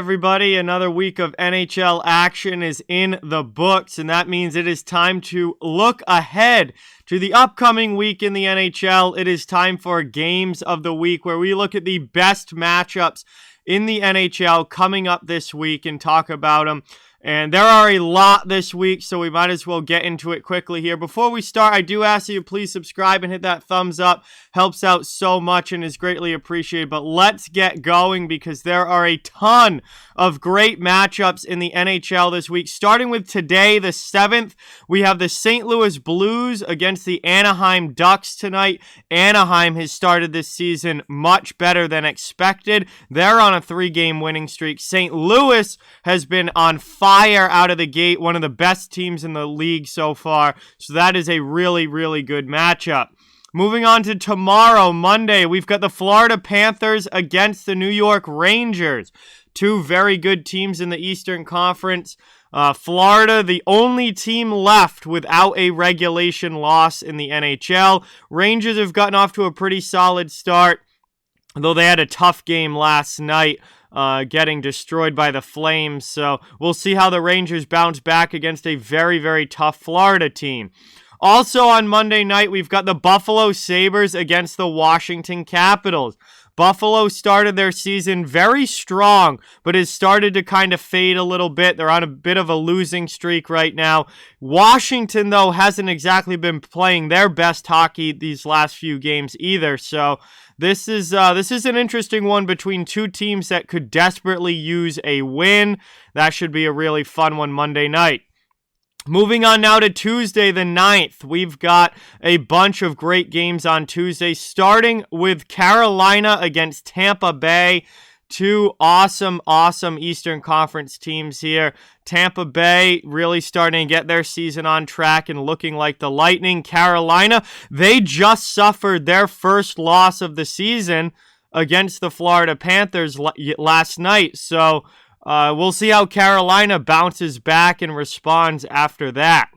everybody. Another week of NHL action is in the books, and that means it is time to look ahead to the upcoming week in the NHL. It is time for Games of the Week, where we look at the best matchups in the NHL coming up this week and talk about them. And there are a lot this week, so we might as well get into it quickly here. Before we start, I do ask you to please subscribe and hit that thumbs up. Helps out so much and is greatly appreciated. But let's get going because there are a ton of great matchups in the NHL this week. Starting with today, the 7th, we have the St. Louis Blues against the Anaheim Ducks tonight. Anaheim has started this season much better than expected. They're on a 3-game winning streak. St. Louis has been on fire out of the gate, one of the best teams in the league so far. So that is a really, really good matchup. Moving on to tomorrow, Monday, we've got the Florida Panthers against the New York Rangers. Two very good teams in the Eastern Conference. Florida, the only team left without a regulation loss in the NHL. Rangers have gotten off to a pretty solid start, though they had a tough game last night, getting destroyed by the Flames. So we'll see how the Rangers bounce back against a very, very tough Florida team. Also on Monday night, we've got the Buffalo Sabres against the Washington Capitals. Buffalo started their season very strong, but has started to kind of fade a little bit. They're on a bit of a losing streak right now. Washington, though, hasn't exactly been playing their best hockey these last few games either. So this is an interesting one between two teams that could desperately use a win. That should be a really fun one Monday night. Moving on now to Tuesday the 9th, we've got a bunch of great games on Tuesday, starting with Carolina against Tampa Bay. Two awesome Eastern Conference teams here. Tampa Bay really starting to get their season on track and looking like the Lightning. Carolina, they just suffered their first loss of the season against the Florida Panthers last night, so we'll see how Carolina bounces back and responds after that.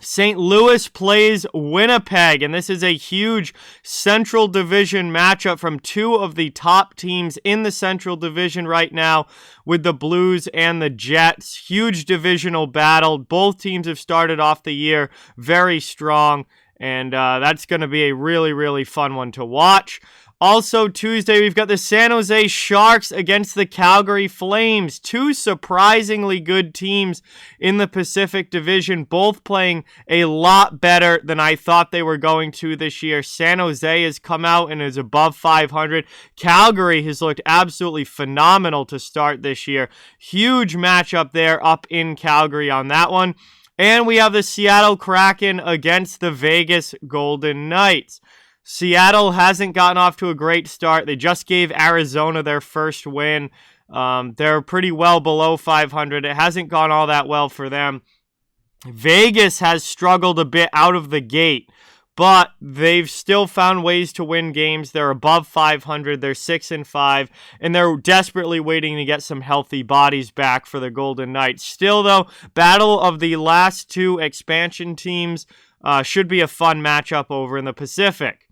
St. Louis plays Winnipeg, and this is a huge Central Division matchup from two of the top teams in the Central Division right now with the Blues and the Jets. Huge divisional battle. Both teams have started off the year very strong, and that's going to be a really, really fun one to watch. Also, Tuesday, we've got the San Jose Sharks against the Calgary Flames. Two surprisingly good teams in the Pacific Division, both playing a lot better than I thought they were going to this year. San Jose has come out and is above 500. Calgary has looked absolutely phenomenal to start this year. Huge matchup there up in Calgary on that one. And we have the Seattle Kraken against the Vegas Golden Knights. Seattle hasn't gotten off to a great start. They just gave Arizona their first win. They're pretty well below 500. It hasn't gone all that well for them. Vegas has struggled a bit out of the gate, but they've still found ways to win games. They're above 500. They're 6-5, and they're desperately waiting to get some healthy bodies back for the Golden Knights. Still, though, battle of the last two expansion teams should be a fun matchup over in the Pacific.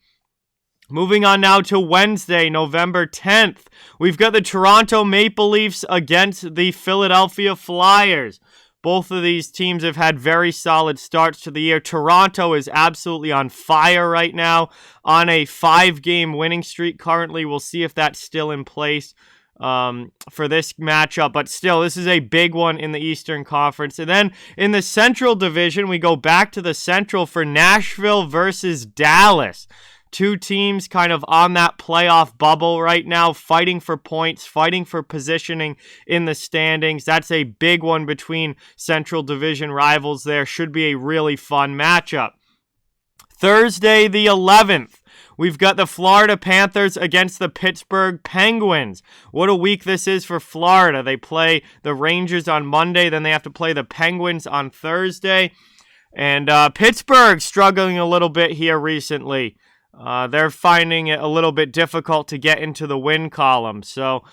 Moving on now to Wednesday, November 10th, we've got the Toronto Maple Leafs against the Philadelphia Flyers. Both of these teams have had very solid starts to the year. Toronto is absolutely on fire right now, on a 5-game winning streak currently. We'll see if that's still in place for this matchup, but still, this is a big one in the Eastern Conference. And then in the Central Division, we go back to the Central for Nashville versus Dallas. Two teams kind of on that playoff bubble right now, fighting for points, fighting for positioning in the standings. That's a big one between Central Division rivals there. Should be a really fun matchup. Thursday the 11th, we've got the Florida Panthers against the Pittsburgh Penguins. What a week this is for Florida. They play the Rangers on Monday, then they have to play the Penguins on Thursday. And Pittsburgh struggling a little bit here recently. They're finding it a little bit difficult to get into the win column. So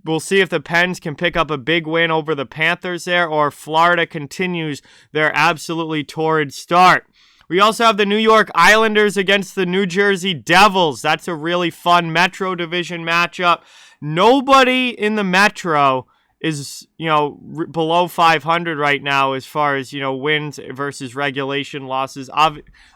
we'll see if the Pens can pick up a big win over the Panthers there, or Florida continues their absolutely torrid start. We also have the New York Islanders against the New Jersey Devils. That's a really fun Metro Division matchup. Nobody in the Metro is, below 500 right now as far as, wins versus regulation losses.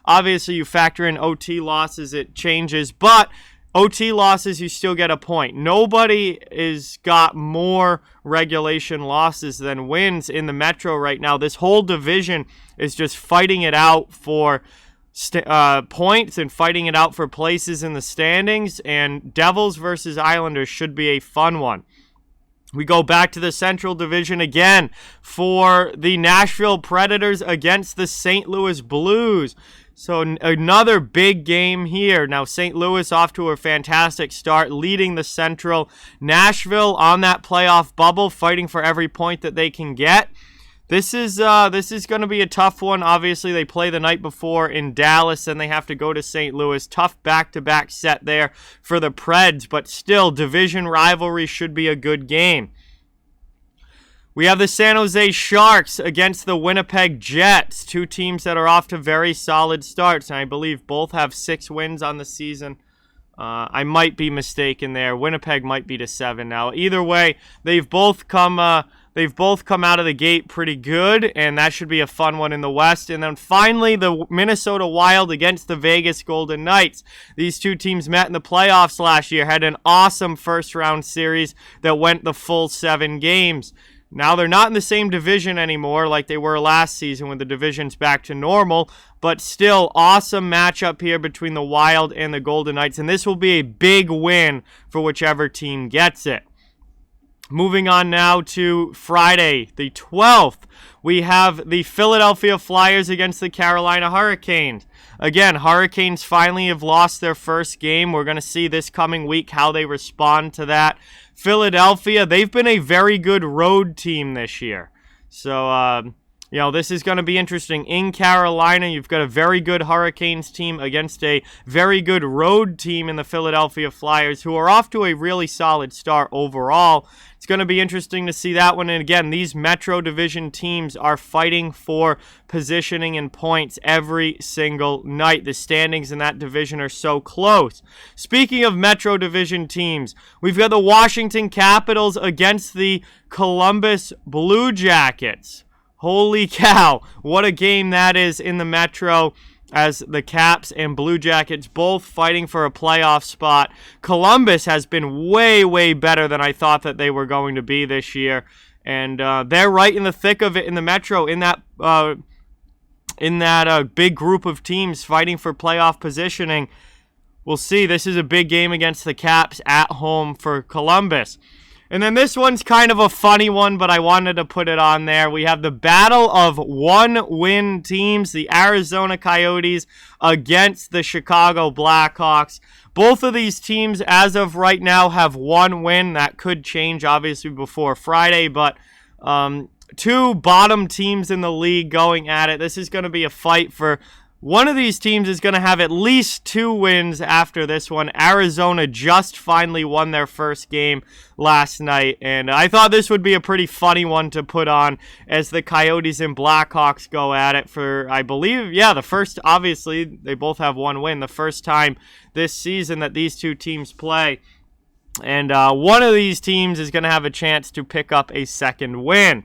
Obviously, you factor in OT losses, it changes, but OT losses, you still get a point. Nobody has got more regulation losses than wins in the Metro right now. This whole division is just fighting it out for points and fighting it out for places in the standings, and Devils versus Islanders should be a fun one. We go back to the Central Division again for the Nashville Predators against the St. Louis Blues. So another big game here. Now St. Louis off to a fantastic start, leading the Central. Nashville on that playoff bubble, fighting for every point that they can get. This is going to be a tough one. Obviously, they play the night before in Dallas, and they have to go to St. Louis. Tough back-to-back set there for the Preds, but still, division rivalry should be a good game. We have the San Jose Sharks against the Winnipeg Jets, two teams that are off to very solid starts, and I believe both have 6 wins on the season. I might be mistaken there. Winnipeg might be to 7 now. Either way, they've both come out of the gate pretty good, and that should be a fun one in the West. And then finally, the Minnesota Wild against the Vegas Golden Knights. These two teams met in the playoffs last year, had an awesome first-round series that went the full 7 games. Now they're not in the same division anymore like they were last season when the division's back to normal, but still awesome matchup here between the Wild and the Golden Knights, and this will be a big win for whichever team gets it. Moving on now to Friday, the 12th, we have the Philadelphia Flyers against the Carolina Hurricanes. Again, Hurricanes finally have lost their first game. We're going to see this coming week how they respond to that. Philadelphia, they've been a very good road team this year. So, this is going to be interesting. In Carolina, you've got a very good Hurricanes team against a very good road team in the Philadelphia Flyers, who are off to a really solid start overall. It's going to be interesting to see that one. And again, these Metro Division teams are fighting for positioning and points every single night. The standings in that division are so close. Speaking of Metro Division teams, we've got the Washington Capitals against the Columbus Blue Jackets. Holy cow, what a game that is in the Metro, as the Caps and Blue Jackets both fighting for a playoff spot. Columbus has been way, way better than I thought that they were going to be this year, and they're right in the thick of it in the Metro, in that big group of teams fighting for playoff positioning. We'll see. This is a big game against the Caps at home for Columbus. And then this one's kind of a funny one, but I wanted to put it on there. We have the battle of one-win teams, the Arizona Coyotes against the Chicago Blackhawks. Both of these teams, as of right now, have 1 win. That could change, obviously, before Friday, but 2 bottom teams in the league going at it. This is going to be a fight for... One of these teams is going to have at least 2 wins after this one. Arizona just finally won their first game last night, and I thought this would be a pretty funny one to put on as the Coyotes and Blackhawks go at it for, I believe, the first, obviously, they both have 1 win, the first time this season that these two teams play. And one of these teams is going to have a chance to pick up a second win.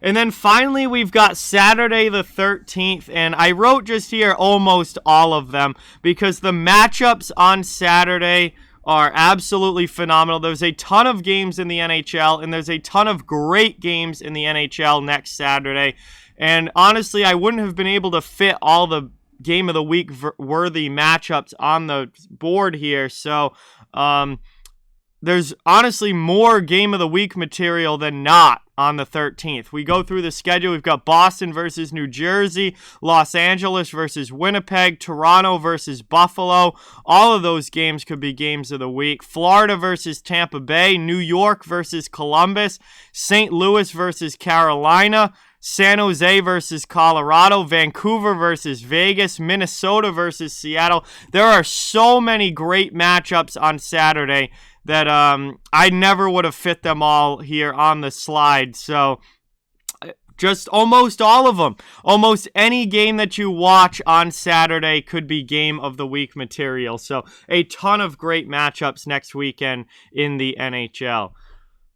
And then finally, we've got Saturday the 13th, and I wrote just here almost all of them because the matchups on Saturday are absolutely phenomenal. There's a ton of games in the NHL, and there's a ton of great games in the NHL next Saturday. And honestly, I wouldn't have been able to fit all the Game of the Week worthy matchups on the board here, so there's honestly more Game of the Week material than not on the 13th. We go through the schedule. We've got Boston versus New Jersey, Los Angeles versus Winnipeg, Toronto versus Buffalo. All of those games could be games of the week. Florida versus Tampa Bay, New York versus Columbus, St. Louis versus Carolina, San Jose versus Colorado, Vancouver versus Vegas, Minnesota versus Seattle. There are so many great matchups on Saturday that I never would have fit them all here on the slide. So Just almost all of them. Almost any game that you watch on Saturday could be game of the week material. So a ton of great matchups next weekend in the NHL.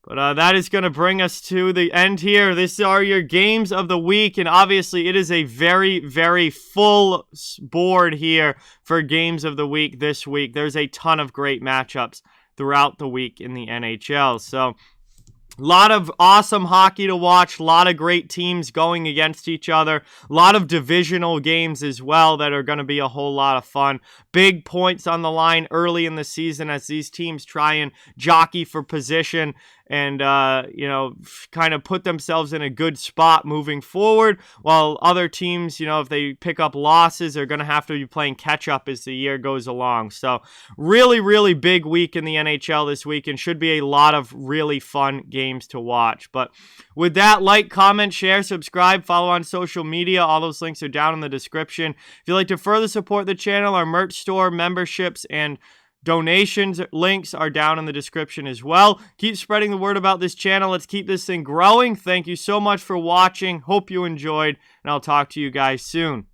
But that is going to bring us to the end here. These are your games of the week, and obviously it is a very, very full board here for games of the week this week. There's a ton of great matchups throughout the week in the NHL. So a lot of awesome hockey to watch, a lot of great teams going against each other, a lot of divisional games as well that are going to be a whole lot of fun. Big points on the line early in the season as these teams try and jockey for position and, kind of put themselves in a good spot moving forward, while other teams, if they pick up losses, are going to have to be playing catch-up as the year goes along. So really, really big week in the NHL this week, and should be a lot of really fun games to watch. But with that, like, comment, share, subscribe, follow on social media. All those links are down in the description. If you'd like to further support the channel, our merch store, memberships, and donations links are down in the description as well. Keep spreading the word about this channel. Let's keep this thing growing. Thank you so much for watching. Hope you enjoyed, and I'll talk to you guys soon.